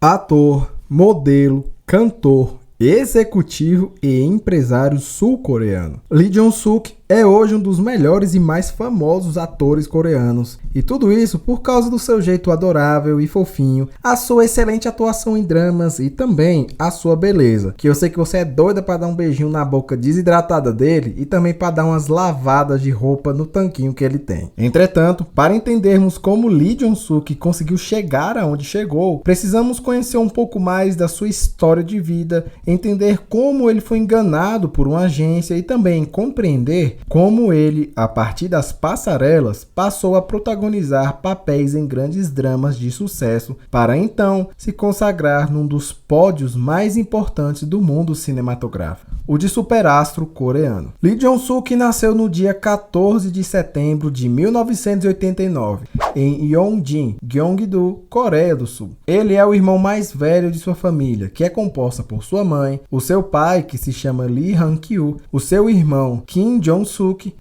Ator, modelo, cantor, executivo e empresário sul-coreano. Lee Jong-suk é hoje um dos melhores e mais famosos atores coreanos. E tudo isso por causa do seu jeito adorável e fofinho, a sua excelente atuação em dramas e também a sua beleza. Que eu sei que você é doida para dar um beijinho na boca desidratada dele e também para dar umas lavadas de roupa no tanquinho que ele tem. Entretanto, para entendermos como Lee Jong-suk conseguiu chegar aonde chegou, precisamos conhecer um pouco mais da sua história de vida, entender como ele foi enganado por uma agência e também compreender como ele, a partir das passarelas, passou a protagonizar papéis em grandes dramas de sucesso para então se consagrar num dos pódios mais importantes do mundo cinematográfico, o de superastro coreano. Lee Jong-suk nasceu no dia 14 de setembro de 1989, em Yongjin, Gyeonggi-do, Coreia do Sul. Ele é o irmão mais velho de sua família, que é composta por sua mãe, o seu pai, que se chama Lee Han-kyu, o seu irmão Kim Jong-suk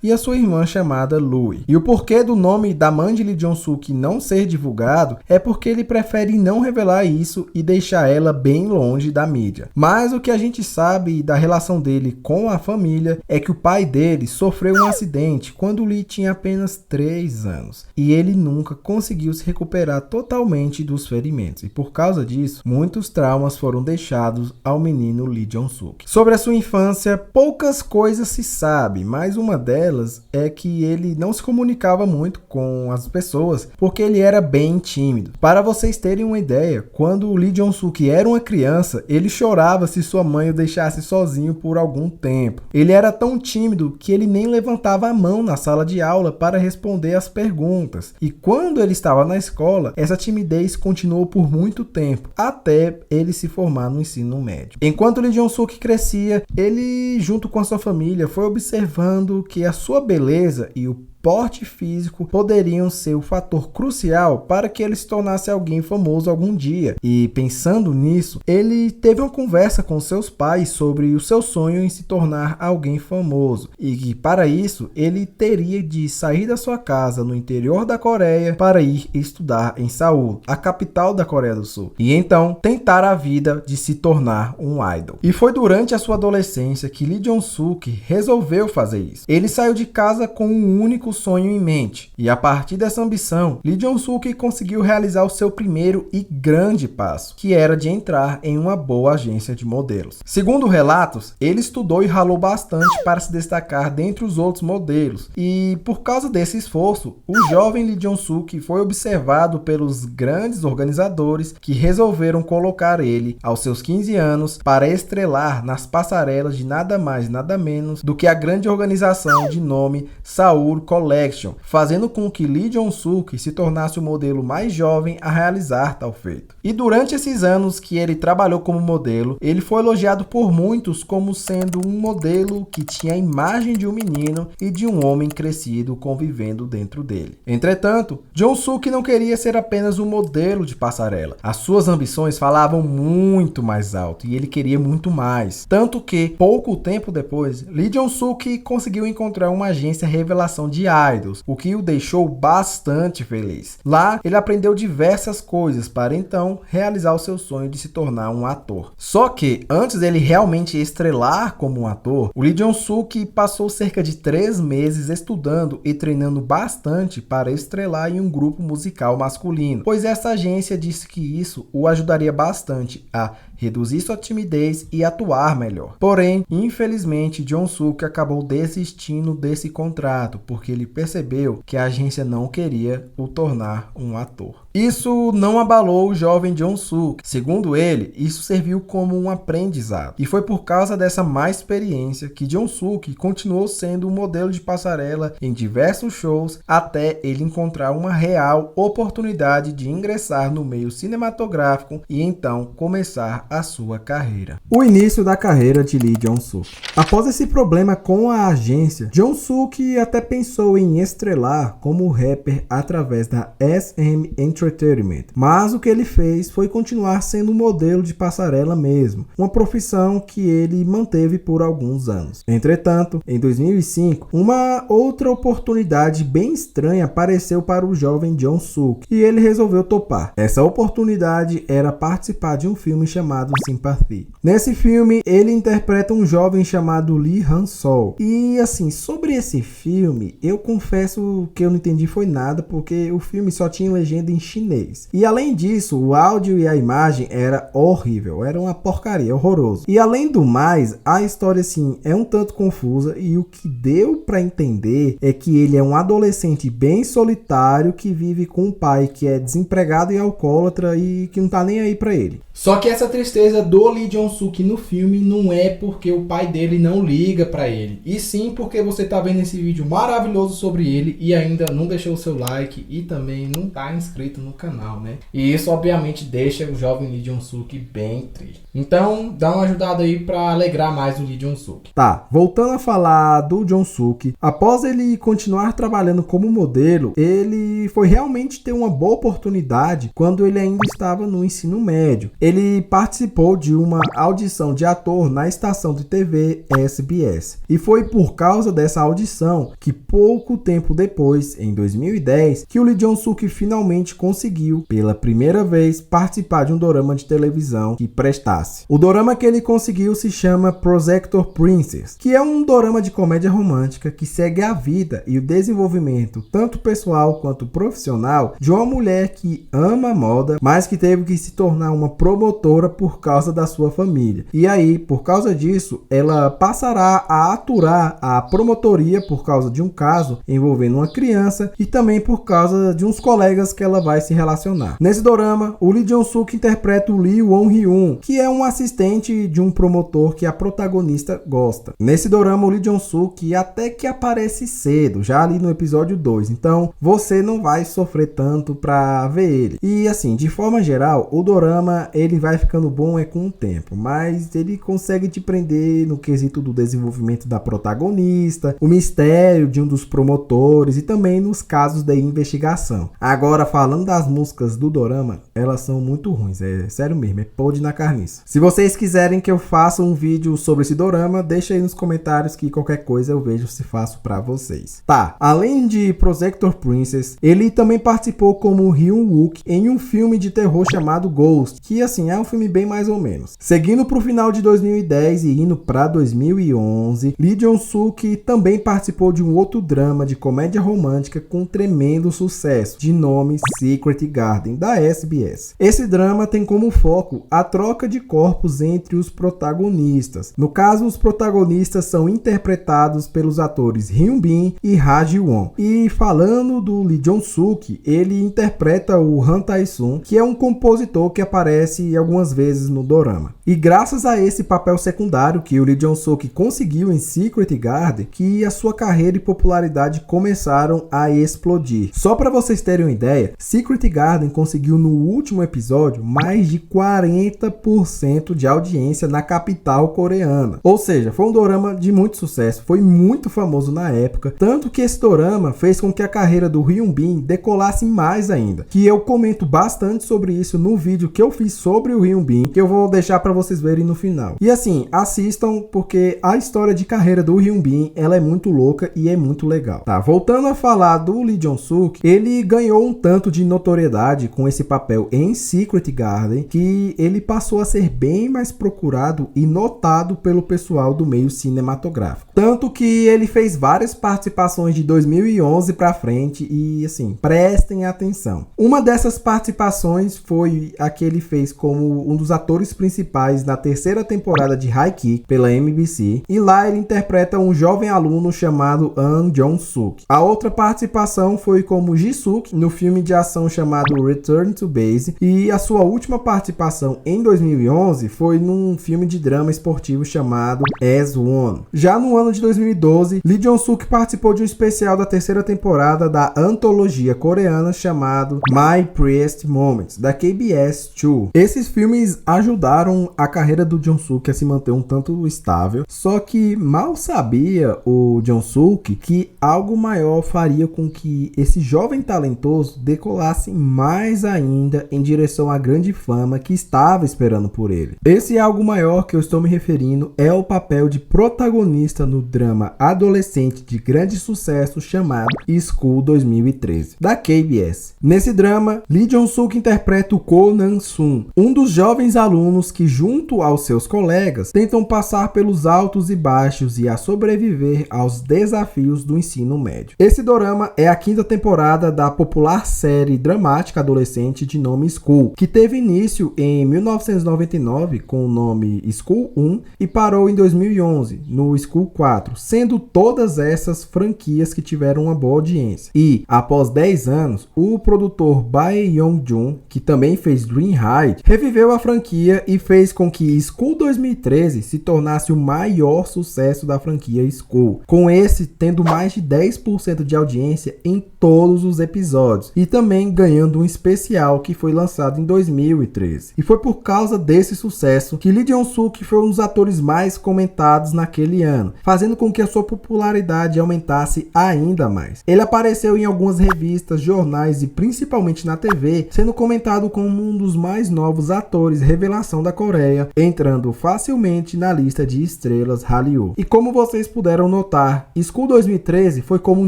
e a sua irmã chamada Louie. E o porquê do nome da mãe de Lee Jong-suk não ser divulgado é porque ele prefere não revelar isso e deixar ela bem longe da mídia. Mas o que a gente sabe da relação dele com a família é que o pai dele sofreu um acidente quando Lee tinha apenas 3 anos e ele nunca conseguiu se recuperar totalmente dos ferimentos. E por causa disso, muitos traumas foram deixados ao menino Lee Jong-suk. Sobre a sua infância, poucas coisas se sabe, mas uma delas é que ele não se comunicava muito com as pessoas porque ele era bem tímido. Para vocês terem uma ideia, quando o Lee Jong-suk era uma criança, ele chorava se sua mãe o deixasse sozinho por algum tempo. Ele era tão tímido que ele nem levantava a mão na sala de aula para responder às perguntas. E quando ele estava na escola, essa timidez continuou por muito tempo, até ele se formar no ensino médio. Enquanto Lee Jong-suk crescia, ele, junto com a sua família, foi observando que a sua beleza e o porte físico poderiam ser o fator crucial para que ele se tornasse alguém famoso algum dia. E pensando nisso, ele teve uma conversa com seus pais sobre o seu sonho em se tornar alguém famoso e que para isso ele teria de sair da sua casa no interior da Coreia para ir estudar em Seul, a capital da Coreia do Sul, e então tentar a vida de se tornar um idol. E foi durante a sua adolescência que Lee Jong-suk resolveu fazer isso. Ele saiu de casa com um único sonho em mente, e a partir dessa ambição, Lee Jong-suk conseguiu realizar o seu primeiro e grande passo, que era de entrar em uma boa agência de modelos. Segundo relatos, ele estudou e ralou bastante para se destacar dentre os outros modelos, e por causa desse esforço, o jovem Lee Jong-suk foi observado pelos grandes organizadores que resolveram colocar ele, aos seus 15 anos, para estrelar nas passarelas de nada mais nada menos do que a grande organização de nome Seul Collection, fazendo com que Lee Jong-suk se tornasse o modelo mais jovem a realizar tal feito. E durante esses anos que ele trabalhou como modelo, ele foi elogiado por muitos como sendo um modelo que tinha a imagem de um menino e de um homem crescido convivendo dentro dele. Entretanto, Jong-suk não queria ser apenas um modelo de passarela. As suas ambições falavam muito mais alto e ele queria muito mais. Tanto que, pouco tempo depois, Lee Jong-suk conseguiu encontrar uma agência revelação de idols, o que o deixou bastante feliz. Lá, ele aprendeu diversas coisas para então realizar o seu sonho de se tornar um ator. Só que, antes dele realmente estrelar como um ator, o Lee Jong-suk passou cerca de 3 meses estudando e treinando bastante para estrelar em um grupo musical masculino, pois essa agência disse que isso o ajudaria bastante a reduzir sua timidez e atuar melhor. Porém, infelizmente, Jong-suk acabou desistindo desse contrato, porque ele percebeu que a agência não queria o tornar um ator. Isso não abalou o jovem Jong-suk. Segundo ele, isso serviu como um aprendizado. E foi por causa dessa má experiência que Jong-suk continuou sendo um modelo de passarela em diversos shows até ele encontrar uma real oportunidade de ingressar no meio cinematográfico e então começar a sua carreira. O início da carreira de Lee Jong-suk. Após esse problema com a agência, Jong-suk até pensou em estrelar como rapper através da SM Entertainment, mas o que ele fez foi continuar sendo modelo de passarela mesmo, uma profissão que ele manteve por alguns anos. Entretanto, em 2005, uma outra oportunidade bem estranha apareceu para o jovem Jong-suk e ele resolveu topar. Essa oportunidade era participar de um filme chamado Sympathy. Nesse filme, ele interpreta um jovem chamado Lee Han-sol. E assim, sobre esse filme, eu confesso que eu não entendi foi nada, porque o filme só tinha legenda em chinês. E além disso, o áudio e a imagem era horrível, era uma porcaria, horroroso. E além do mais, a história assim é um tanto confusa e o que deu para entender é que ele é um adolescente bem solitário que vive com um pai que é desempregado e alcoólatra e que não tá nem aí para ele. Só que essa tristeza do Lee Jong-suk no filme não é porque o pai dele não liga pra ele, e sim porque você tá vendo esse vídeo maravilhoso sobre ele e ainda não deixou o seu like e também não tá inscrito no canal, né? E isso obviamente deixa o jovem Lee Jong-suk bem triste. Então dá uma ajudada aí pra alegrar mais o Lee Jong-suk. Tá, voltando a falar do Jong-suk, após ele continuar trabalhando como modelo, ele foi realmente ter uma boa oportunidade quando ele ainda estava no ensino médio. Ele participou de uma audição de ator na estação de TV SBS. E foi por causa dessa audição que pouco tempo depois, em 2010, que o Lee Jong-suk finalmente conseguiu, pela primeira vez, participar de um dorama de televisão que prestasse. O dorama que ele conseguiu se chama Projector Princess, que é um dorama de comédia romântica que segue a vida e o desenvolvimento, tanto pessoal quanto profissional, de uma mulher que ama moda, mas que teve que se tornar uma promotora por causa da sua família. E aí, por causa disso, ela passará a aturar a promotoria por causa de um caso envolvendo uma criança e também por causa de uns colegas que ela vai se relacionar. Nesse dorama, o Lee Jong-suk interpreta o Lee Won-hyun, que é um assistente de um promotor que a protagonista gosta. Nesse dorama, o Lee Jong-suk até que aparece cedo, já ali no episódio 2, então você não vai sofrer tanto pra ver ele. E assim, de forma geral, o dorama ele vai ficando bom com o tempo, mas ele consegue te prender no quesito do desenvolvimento da protagonista, o mistério de um dos promotores e também nos casos de investigação. Agora, falando das músicas do dorama, elas são muito ruins, é sério mesmo, é podre na carniça. Se vocês quiserem que eu faça um vídeo sobre esse dorama, deixa aí nos comentários que qualquer coisa eu vejo se faço pra vocês. Tá, além de Projector Princess, ele também participou como Hyun-wook em um filme de terror chamado Ghost, que assim, é um filme bem mais ou menos. Seguindo pro final de 2010 e indo pra 2011, Lee Jong-suk também participou de um outro drama de comédia romântica com tremendo sucesso, de nome Secret Garden, da SBS. Esse drama tem como foco a troca de corpos entre os protagonistas. No caso, os protagonistas são interpretados pelos atores Hyun Bin e Ha Ji-won. E falando do Lee Jong-suk, ele interpreta o Han Tae-sun, que é um compositor que aparece algumas vezes no dorama. E graças a esse papel secundário que o Lee Jong-suk conseguiu em Secret Garden, que a sua carreira e popularidade começaram a explodir. Só para vocês terem uma ideia, Secret Garden conseguiu no último episódio mais de 40% de audiência na capital coreana. Ou seja, foi um dorama de muito sucesso, foi muito famoso na época, tanto que esse dorama fez com que a carreira do Hyun Bin decolasse mais ainda, que eu comento bastante sobre isso no vídeo que eu fiz sobre o Hyun Bin, que eu vou deixar para vocês verem no final. E assim, assistam porque a história de carreira do Hyun Bin, ela é muito louca e é muito legal. Tá, voltando a falar do Lee Jong-suk, ele ganhou um tanto de notoriedade com esse papel em Secret Garden, que ele passou a ser bem mais procurado e notado pelo pessoal do meio cinematográfico. Tanto que ele fez várias participações de 2011 para frente e assim, prestem atenção. Uma dessas participações foi a que ele fez como um dos atores principais na terceira temporada de High Kick pela MBC, e lá ele interpreta um jovem aluno chamado An Jong-suk. A outra participação foi como Ji-suk no filme de ação chamado Return to Base, e a sua última participação em 2011 foi num filme de drama esportivo chamado As One. Já no ano de 2012, Lee Jong-suk participou de um especial da terceira temporada da antologia coreana chamado My Prettiest Moments, da KBS 2. Esses filmes eles ajudaram a carreira do Jong-suk a se manter um tanto estável, só que mal sabia o Jong-suk que algo maior faria com que esse jovem talentoso decolasse mais ainda em direção à grande fama que estava esperando por ele. Esse algo maior que eu estou me referindo é o papel de protagonista no drama adolescente de grande sucesso chamado School 2013, da KBS. Nesse drama, Lee Jong-suk interpreta o Ko Nam-sun, um dos jovens alunos que, junto aos seus colegas, tentam passar pelos altos e baixos e a sobreviver aos desafios do ensino médio. Esse dorama é a 5ª temporada da popular série dramática adolescente de nome School, que teve início em 1999 com o nome School 1 e parou em 2011 no School 4, sendo todas essas franquias que tiveram uma boa audiência. E, após 10 anos, o produtor Bae Yong-joon, que também fez Dream High, reviveu a franquia e fez com que School 2013 se tornasse o maior sucesso da franquia School, com esse tendo mais de 10% de audiência em todos os episódios e também ganhando um especial que foi lançado em 2013. E foi por causa desse sucesso que Lee Jong-suk foi um dos atores mais comentados naquele ano, fazendo com que a sua popularidade aumentasse ainda mais. Ele apareceu em algumas revistas, jornais e principalmente na TV, sendo comentado como um dos mais novos atores revelação da Coreia, entrando facilmente na lista de estrelas Hallyu. E como vocês puderam notar, School 2013 foi como um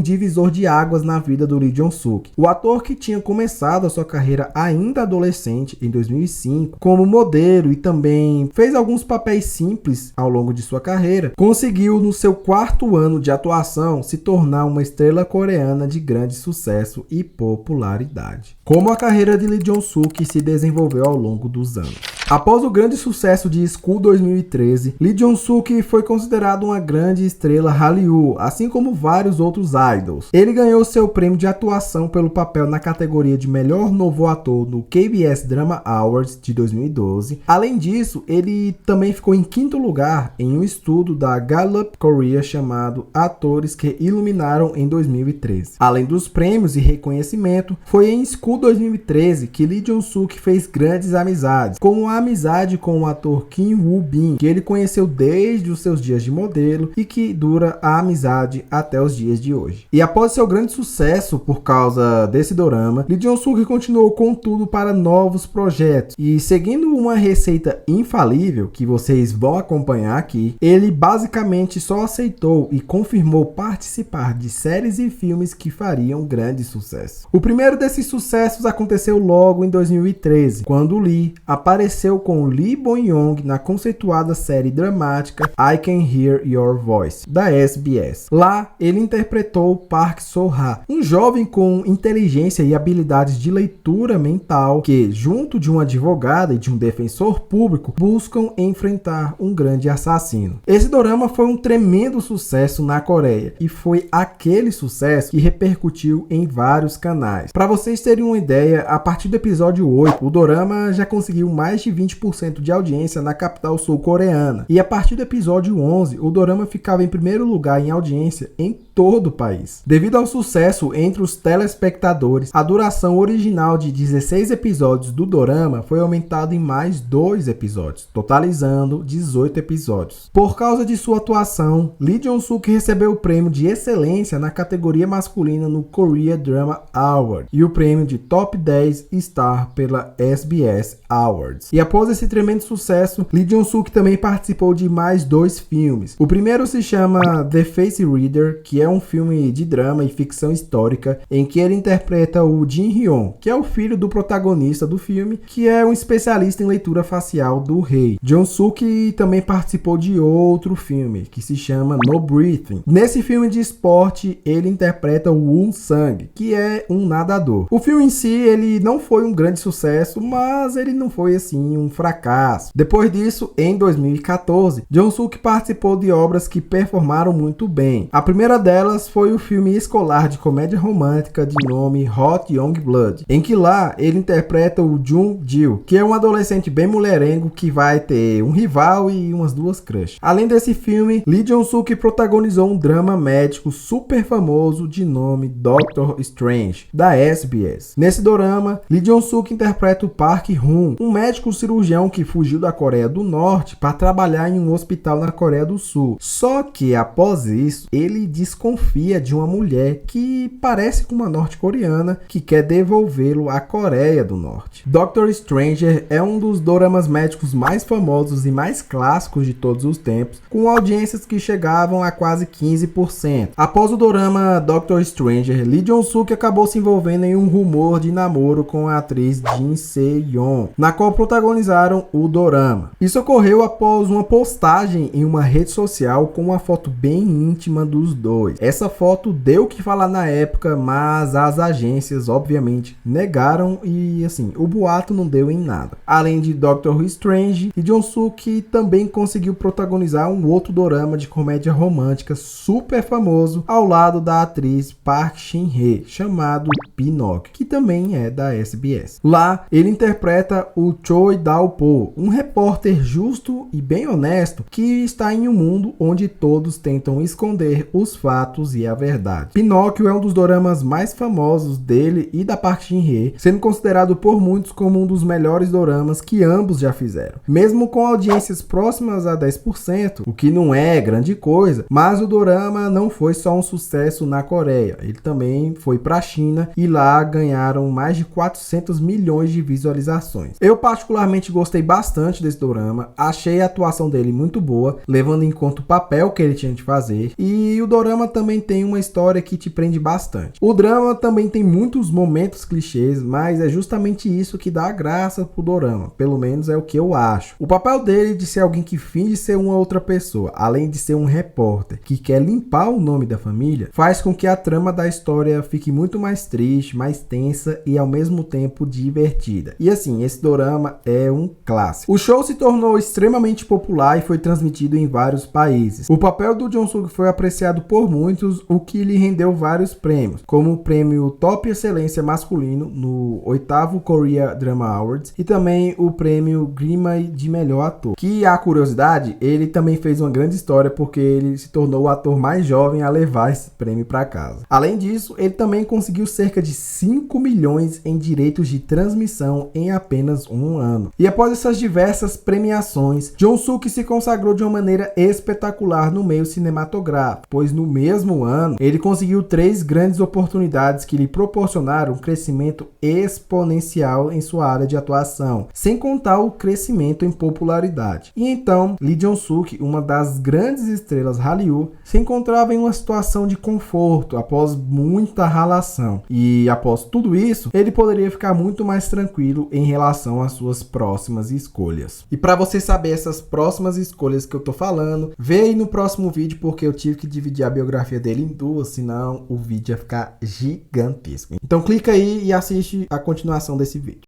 divisor de águas na vida do Lee Jong-suk. O ator que tinha começado a sua carreira ainda adolescente em 2005 como modelo e também fez alguns papéis simples ao longo de sua carreira, conseguiu no seu 4º ano de atuação se tornar uma estrela coreana de grande sucesso e popularidade. Como a carreira de Lee Jong-suk se desenvolveu ao longo dos anos. Após o grande sucesso de School 2013, Lee Jong-suk foi considerado uma grande estrela Hallyu, assim como vários outros idols. Ele ganhou seu prêmio de atuação pelo papel na categoria de melhor novo ator no KBS Drama Awards de 2012. Além disso, ele também ficou em 5º lugar em um estudo da Gallup Korea chamado Atores que Iluminaram em 2013. Além dos prêmios e reconhecimento, foi em School 2013 que Lee Jong-suk fez grandes amizades, como a amizade com o ator Kim Woo-bin, que ele conheceu desde os seus dias de modelo e que dura a amizade até os dias de hoje. E após seu grande sucesso por causa desse dorama, Lee Jong-suk continuou com tudo para novos projetos e, seguindo uma receita infalível que vocês vão acompanhar aqui, ele basicamente só aceitou e confirmou participar de séries e filmes que fariam grande sucesso. O primeiro desses sucessos aconteceu logo em 2013, quando Lee apareceu com Lee Bo-young na conceituada série dramática I Can Hear Your Voice, da SBS. Lá, ele interpretou Park So-ha, um jovem com inteligência e habilidades de leitura mental que, junto de uma advogada e de um defensor público, buscam enfrentar um grande assassino. Esse dorama foi um tremendo sucesso na Coreia e foi aquele sucesso que repercutiu em vários canais. Para vocês terem uma ideia, a partir do episódio 8, o dorama já conseguiu mais de 20% de audiência na capital sul-coreana. E a partir do episódio 11, o dorama ficava em primeiro lugar em audiência em todo o país. Devido ao sucesso entre os telespectadores, a duração original de 16 episódios do dorama foi aumentada em mais 2 episódios, totalizando 18 episódios. Por causa de sua atuação, Lee Jong-suk recebeu o prêmio de excelência na categoria masculina no Korea Drama Award e o prêmio de Top 10 Star pela SBS Awards. E após esse tremendo sucesso, Lee Jong-suk também participou de mais 2 filmes. O primeiro se chama The Face Reader, que é um filme de drama e ficção histórica em que ele interpreta o Jin Hyun, que é o filho do protagonista do filme, que é um especialista em leitura facial do rei. Jong-suk também participou de outro filme que se chama No Breathing. Nesse filme de esporte, ele interpreta o Won Sang, que é um nadador. O filme em si, ele não foi um grande sucesso, mas ele não foi assim um fracasso. Depois disso, em 2014, Jong-suk participou de obras que performaram muito bem. A primeira delas delas foi o filme escolar de comédia romântica de nome Hot Young Blood, em que lá ele interpreta o Jung-Gil, que é um adolescente bem mulherengo que vai ter um rival e umas duas crushes. Além desse filme, Lee Jong-suk protagonizou um drama médico super famoso de nome Doctor Strange, da SBS. Nesse dorama, Lee Jong-suk interpreta o Park Hoon, um médico cirurgião que fugiu da Coreia do Norte para trabalhar em um hospital na Coreia do Sul. Só que após isso, ele desconfia de uma mulher que parece com uma norte-coreana que quer devolvê-lo à Coreia do Norte. Doctor Stranger é um dos doramas médicos mais famosos e mais clássicos de todos os tempos, com audiências que chegavam a quase 15%. Após o dorama Doctor Stranger, Lee Jong-suk acabou se envolvendo em um rumor de namoro com a atriz Jin Se-yeon, na qual protagonizaram o dorama. Isso ocorreu após uma postagem em uma rede social com uma foto bem íntima dos dois. Essa foto deu o que falar na época, mas as agências obviamente negaram e assim, o boato não deu em nada. Além de Doctor Strange, Lee Jong-suk também conseguiu protagonizar um outro dorama de comédia romântica super famoso ao lado da atriz Park Shin-hye, chamado Pinóquio, que também é da SBS. Lá, ele interpreta o Choi Dao-po, um repórter justo e bem honesto que está em um mundo onde todos tentam esconder os fatos e a verdade. Pinóquio é um dos doramas mais famosos dele e da Park Shin-hye, sendo considerado por muitos como um dos melhores doramas que ambos já fizeram. Mesmo com audiências próximas a 10%, o que não é grande coisa, mas o dorama não foi só um sucesso na Coreia, ele também foi para a China e lá ganharam mais de 400 milhões de visualizações. Eu particularmente gostei bastante desse dorama, achei a atuação dele muito boa, levando em conta o papel que ele tinha de fazer, e o dorama também tem uma história que te prende bastante. O drama também tem muitos momentos clichês, mas é justamente isso que dá graça pro dorama, pelo menos é o que eu acho. O papel dele de ser alguém que finge ser uma outra pessoa, além de ser um repórter que quer limpar o nome da família, faz com que a trama da história fique muito mais triste, mais tensa e ao mesmo tempo divertida. E assim, esse dorama é um clássico. O show se tornou extremamente popular e foi transmitido em vários países. O papel do Jong-suk foi apreciado por muitos, o que lhe rendeu vários prêmios, como o prêmio Top Excelência Masculino no 8º Korea Drama Awards e também o prêmio Grammy de Melhor Ator. Que a curiosidade, ele também fez uma grande história porque ele se tornou o ator mais jovem a levar esse prêmio para casa. Além disso, ele também conseguiu cerca de 5 milhões em direitos de transmissão em apenas um ano. E após essas diversas premiações, Jong-suk se consagrou de uma maneira espetacular no meio cinematográfico, pois no mesmo ano ele conseguiu 3 grandes oportunidades que lhe proporcionaram um crescimento exponencial em sua área de atuação, sem contar o crescimento em popularidade. E então, Lee Jong-suk, uma das grandes estrelas Hallyu, se encontrava em uma situação de conforto após muita ralação. E após tudo isso, ele poderia ficar muito mais tranquilo em relação às suas próximas escolhas. E para você saber essas próximas escolhas que eu tô falando, vê aí no próximo vídeo, porque eu tive que dividir a biografia dele em 2, senão o vídeo ia ficar gigantesco. Então clica aí e assiste a continuação desse vídeo.